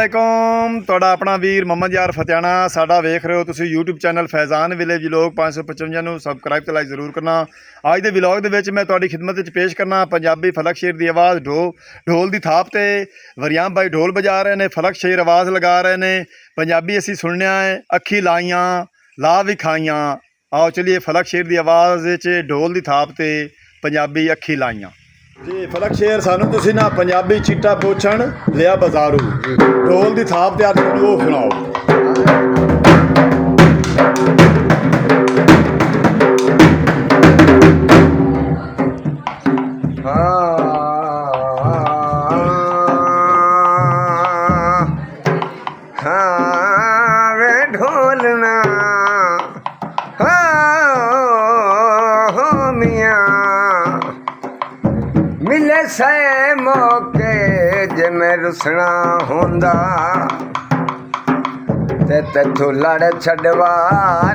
वालेकुम तुहाडा अपना वीर मोहम्मद यार फतेहाना साडा वेख रहे हो तुसीं यूट्यूब चैनल फैज़ान विलेज लोग 555 नूं सबसक्राइब ते लाइक जरूर करना। अज दे व्लॉग दे विच मैं तुहाडी खिदमत विच पेश करना पंजाबी फलक शेर दी आवाज़ ढोल दी थाप ते वरियाम भाई ढोल बजा रहे ने, फलक शेर आवाज़ लगा रहे ने। पंजाबी असीं सुनने है अखी लाइयां ला भी खाइयां। आओ चलिए फलक शेर दी आवाज़ विच ढोल दी थाप ते पंजाबी अखी लाइयां जी। फलक शेर सानू तुसीं ना पंजाबी चिट्टा पोछण लिया बाजारू ढोल दी थाप ते अज वो सुनाओ। ढोलना हो मियाँ मिले से मौके जे मैं रुसना होंदा ते तू लड़ छड़वा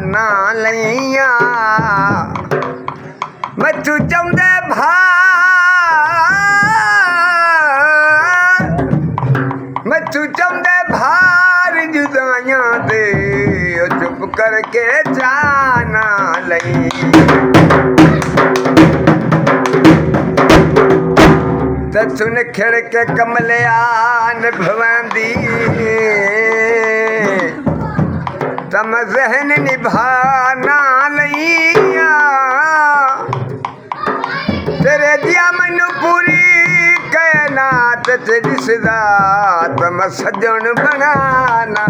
ना लइया मैं तू चाहते मैं तू चाहते भार जुदाइयां दे चुप करके जाना लई सुन खिड़ के कमलिया निभांदी तम जहन निभाना लइया तेरे दिया मैनू पूरी कायनात ते दिसदा तम सजन बनाना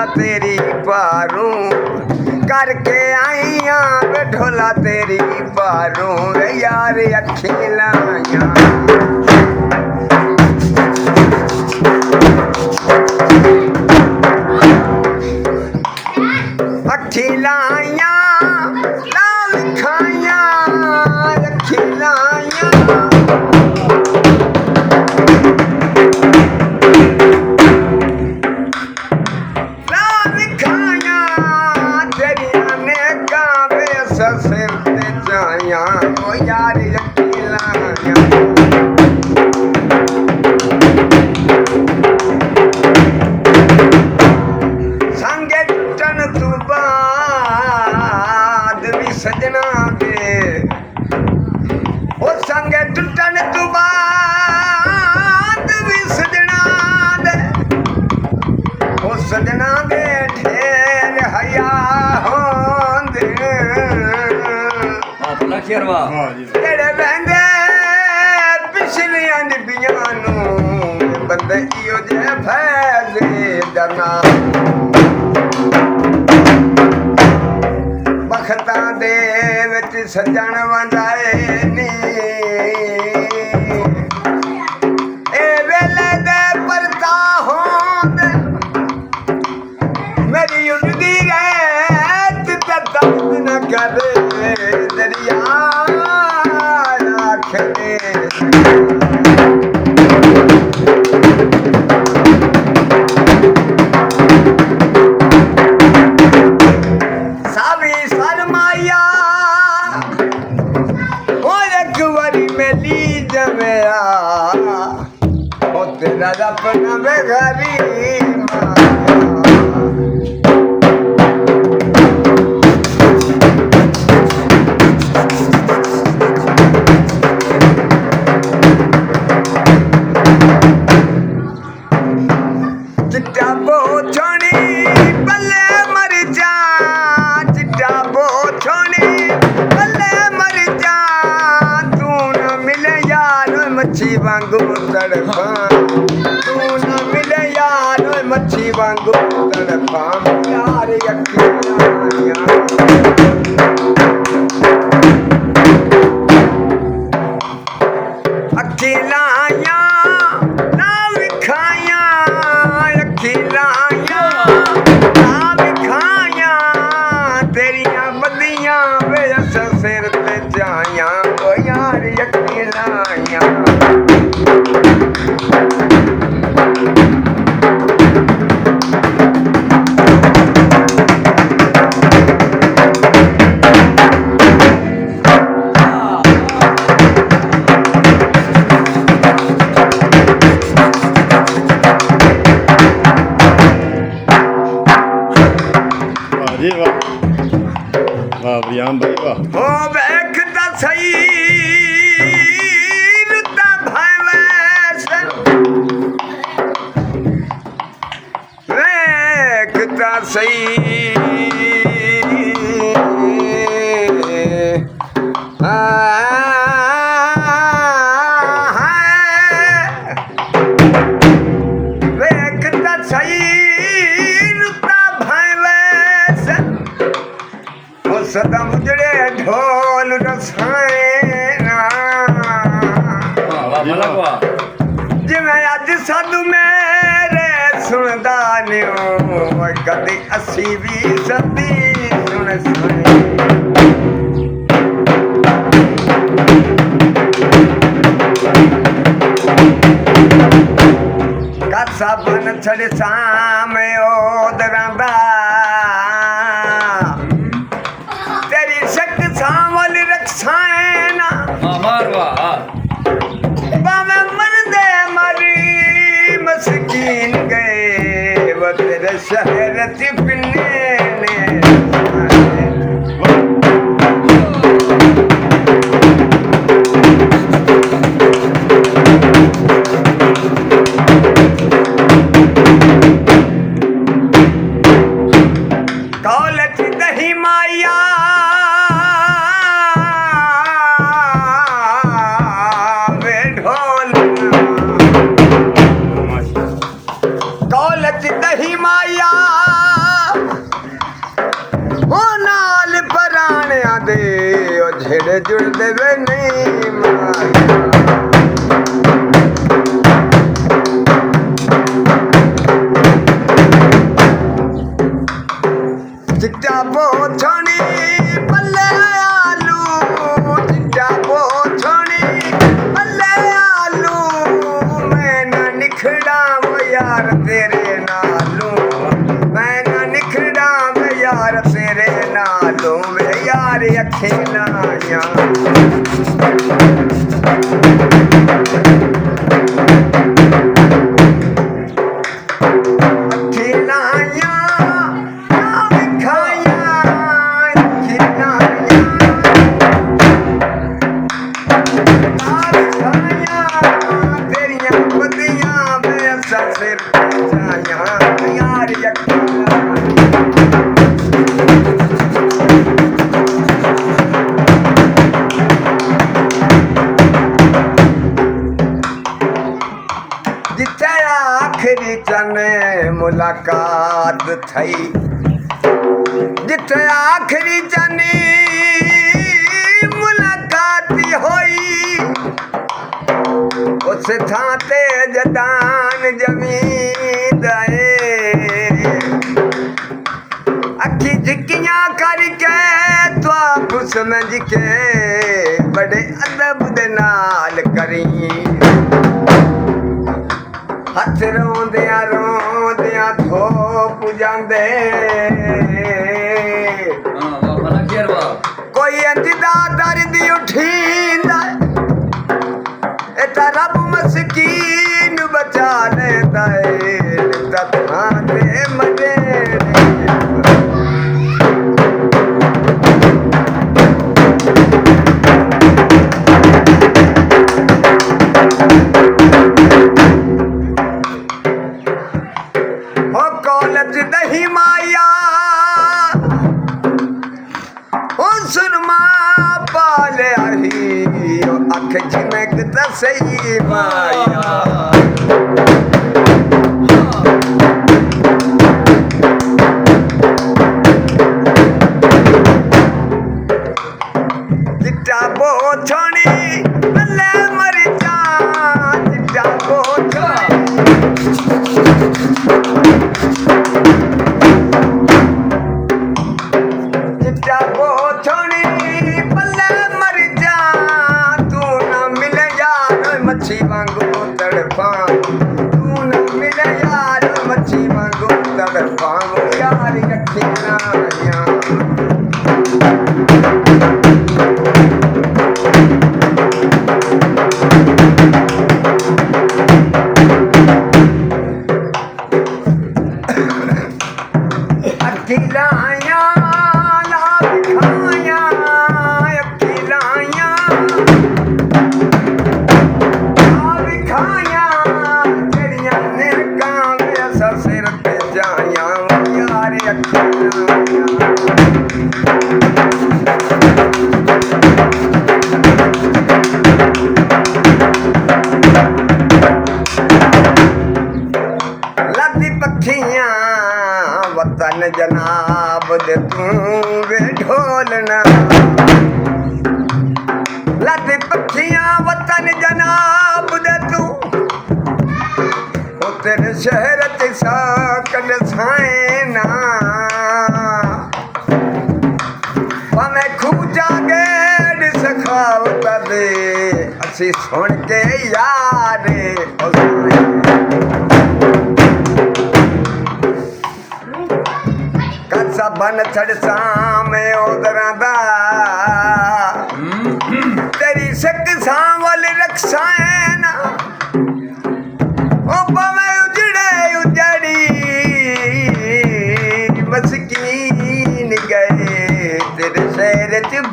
तेरी पारू करके आईया ढोला तेरी पारू रे यार अखी लाइयां अखी लाइयां लाल खाइयां अखी लाइयां सजना दे ओ संगे टुटन तू बाद भी सजना दे ओ सजना दे ढेर हया होंदे तेरे बंदे पिछलियां निबियां नूं बंदे इयो जे फैज़े डरना बखतां दे विच सजण वंडाए नी ए वेले दे परता होंदे मेरी उड़दी रैत ते दर्द न करे दरिया आखदे तेरा अपना बेघरी चिट्टा पोछनी बल्ले मर जा चिट्टा पोछनी बल्ले मर जा तू न मिले यार मच्छी वांगू तड़फा तू न मिले यार मच्छी वांगू तड़फा यार अखी लाइयां अखी लाइयां ਜਾਨ ਬਾਈ ਵਾਹ ਹੋ ਵੇਖਦਾ ਸਹੀ ਰੁੱਤਾ ਭਾਵੇਂ ਸਰ ਵੇਖਦਾ ਸਹੀ ਵੇਖਦਾ ਸਹੀ ਰੁੱਤਾ ਭਾਵੇਂ ਸਰ ਉਹ ਸਦਾ ਮੁਜੜੇ ਢੋਲ ਰਸਾਇਣਾ ਜਿਵੇਂ ਅੱਜ ਸਾਧੂ ਮੇਰੇ ਸੁਣਦਾ ਨਿਓ ਕਦੇ 80 ਸਦੀ ਸੁਣ ਸੁਣੇ ਕਾਸਾ ਬਨ ਛੜੇ ਸਾਮੇ ਓਦਰਾਂ ਦਾ ਤੇਰੀ ਸ਼ਕਤ ਸਾਮਲ ਰਖਸਾਇਨਾ ਬਾਵੇਂ ਮਰਦੇ ਮਰੀ ਮਸਕੀਨ ਗਏ ਵ ਤੇਰੇ ਸ਼ਹਿਰ ਚ ਪਿੰਨੇ ਨੇ ਕੌਲਚ ਦਹੀਂ ਮਾਇਆ ਵੇ ਢੋਲ ਕੌਲਚ ਦਹੀਂ ਮਾਇਆ ਉਹ ਨਾਲ ਪਰਾਣਿਆਂ ਦੇ ਉਹ ਜਿਹੜੇ ਜੁੜਦੇ ਵੇ ਨਹੀਂ ਮਾਇਆ ਚਿੱਟਾ ਪੋਛਣੀ ਪੱਲੇ ਆਲੂ ਚਿੱਟਾ ਪੋਛਣੀ ਪੱਲੇ ਆਲੂ ਮੈਂ ਨਾ ਨਿਖੜਾਂ ਯਾਰ ਤੇਰੇ ਨਾਲੋਂ ਮੈਂ ਨਾ ਨਿਖੜਾਂ ਯਾਰ ਤੇਰੇ ਨਾਲੋਂ ਵੇ ਯਾਰ ਅੱਖੇ ਲਾਇਆ ਅੱਖੇ ਲਾਇਆ जिथे आखिरी चने मुलाकात थई जिथे आखिरी चनी मुलाकात होई उस थां ते जदान जमीन दए अखी झिकियां करके तो समझ के बड़े अदब दे नाल करी हथ रोंदियां थोप जांदे कोई अंजदा दर्द उठींदा एता रब मस्कीन बचा लेंदा है तथां ते मजे कॉलेज दही माया सुरमा पाल आई अख झिनक त सही माया चिट्टा बोछणी बल्ले मर जा चिट्टा बोछणी चिट्टा बोछणी बल्ले मर जा तू न मिल यार मच्छी वांगू तड़पा तू न मिल यार मच्छी वांगू तड़पा यार अखियां अखिलाया ला दिखाया जनाब दे तू वे ढोलना लद पखियां वतन जनाब दे तू ओ तेरे शहर ते साकल साइना भावे खूजा गेड़ सखावत दे असी सुन के यारे कसा बन छड़ सामे ओदरा दा तेरी सक सावल रखसाएना ओ पवे उजड़े उजड़ी मस्कीन गए तेरे शहर च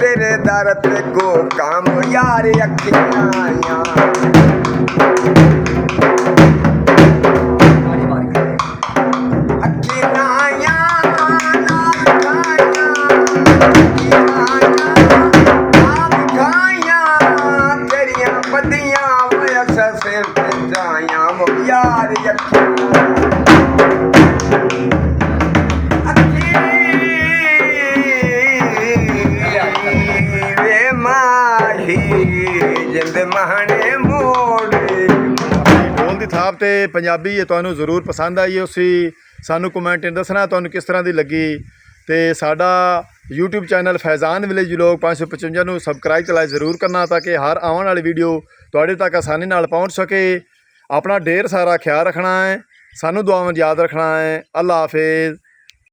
तेरे दर ते को काम यार अखियां तेरिया बदियां सिर ते जाया यार जिंद महाने मोड़े ਬੋਲ ਦੀ ਥਾਪ ਤੇ ਪੰਜਾਬੀ ਇਹ ਤੁਹਾਨੂੰ ਜ਼ਰੂਰ ਪਸੰਦ ਆਈ ਹੈ ਉਸੀ ਸਾਨੂੰ ਕਮੈਂਟ ਵਿੱਚ ਦੱਸਣਾ ਤੁਹਾਨੂੰ ਕਿਸ ਤਰ੍ਹਾਂ ਦੀ ਲੱਗੀ ਤੇ ਸਾਡਾ YouTube ਚੈਨਲ ਫੈਜ਼ਾਨ ਵਿਲੇਜ ਵਲੌਗ 555 ਨੂੰ ਸਬਸਕ੍ਰਾਈਬ ਤੇ ਲਾਈਕ ਜ਼ਰੂਰ ਕਰਨਾ ਤਾਂ ਕਿ ਹਰ ਆਉਣ ਵਾਲੀ ਵੀਡੀਓ ਤੁਹਾਡੇ ਤੱਕ ਆਸਾਨੀ ਨਾਲ ਪਹੁੰਚ ਸਕੇ ਆਪਣਾ ਢੇਰ ਸਾਰਾ ਖਿਆਲ ਰੱਖਣਾ ਹੈ ਸਾਨੂੰ ਦੁਆਵਾਂ ਯਾਦ ਰੱਖਣਾ ਹੈ ਅੱਲਾ ਹਾਫਿਜ਼